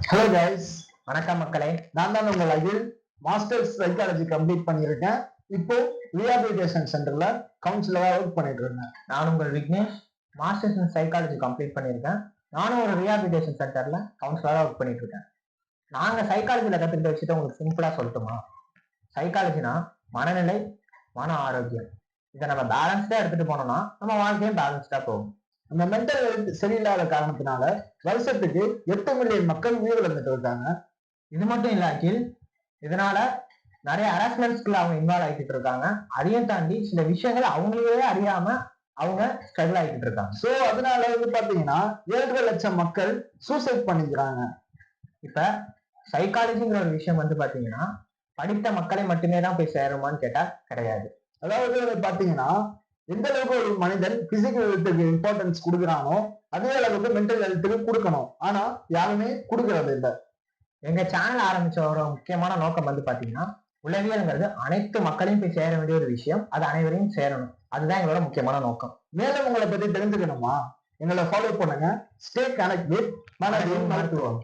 Hello guys, வணக்கம் மக்களே. நான் தான் உங்கள் அகில். மாஸ்டர்ஸ் சைக்காலஜி கம்ப்ளீட் பண்ணியிருக்கேன். இப்போ ரீஹாபிலிட்டேஷன் சென்டர்ல கவுன்சிலரா ஒர்க் பண்ணிட்டு இருக்கேன். நான் உங்கள் Vignesh. Masters in psychology complete பண்ணியிருக்கேன். நானும் ஒரு ரீஹாபிலிட்டேஷன் சென்டர்ல கவுன்சிலரா ஒர்க் பண்ணிட்டு இருக்கேன். நாங்க சைக்காலஜில கத்துக்கிட்ட விஷயத்த உங்களுக்கு சிம்பிளா சொல்லட்டுமா? சைக்காலஜினா மனநிலை, மன ஆரோக்கியம். இதை நம்ம பேலன்ஸ்டா எடுத்துட்டு போனோம்னா நம்ம வாழ்க்கையும் பேலன்ஸ்டா போகும். அந்த மென்டல் ஹெல்த் சரியில்லாத காரணத்தினால வருஷத்துக்கு 8 மில்லியன் மக்கள் உயிரிழந்துட்டு இருக்காங்க. இது மட்டும் இல்ல அகில், இதனால நிறைய ஹராஸ்மெண்ட்ஸ்க்குள்ள அவங்க இன்வால்வ் ஆகிட்டு இருக்காங்க. அதையும் தாண்டி சில விஷயங்கள் அவங்களே அறியாம அவங்க ஸ்ட்ரகிள் ஆகிட்டு இருக்காங்க. ஸோ அதனால பாத்தீங்கன்னா 7.5 லட்சம் மக்கள் சூசைட் பண்ணிக்கிறாங்க. இப்ப சைக்காலஜிங்கிற ஒரு விஷயம் பாத்தீங்கன்னா படித்த மக்களை மட்டுமே தான் போய் சேருமான்னு கேட்டா கிடையாது. அதாவது பாத்தீங்கன்னா எந்த அளவுக்கு ஒரு மனிதன் பிசிக்கல் ஹெல்த்துக்கு இம்பார்ட்டன்ஸ் கொடுக்குறானோ அதே அளவுக்கு மென்டல் ஹெல்த்துக்கு கொடுக்கணும். ஆனா யாருமே கொடுக்கறது இல்லை. எங்க சேனல் ஆரம்பிச்ச ஒரு முக்கியமான நோக்கம் பாத்தீங்கன்னா உளவியல்ங்கிறது அனைத்து மக்களையும் போய் சேர வேண்டிய ஒரு விஷயம். அது அனைவரையும் சேரணும். அதுதான் எங்களோட முக்கியமான நோக்கம். மேலும் உங்களை பத்தி தெரிஞ்சுக்கணுமா? எங்களை ஃபாலோ பண்ணுங்க. ஸ்டே கனெக்ட் வித் மனதின் மருத்துவம்.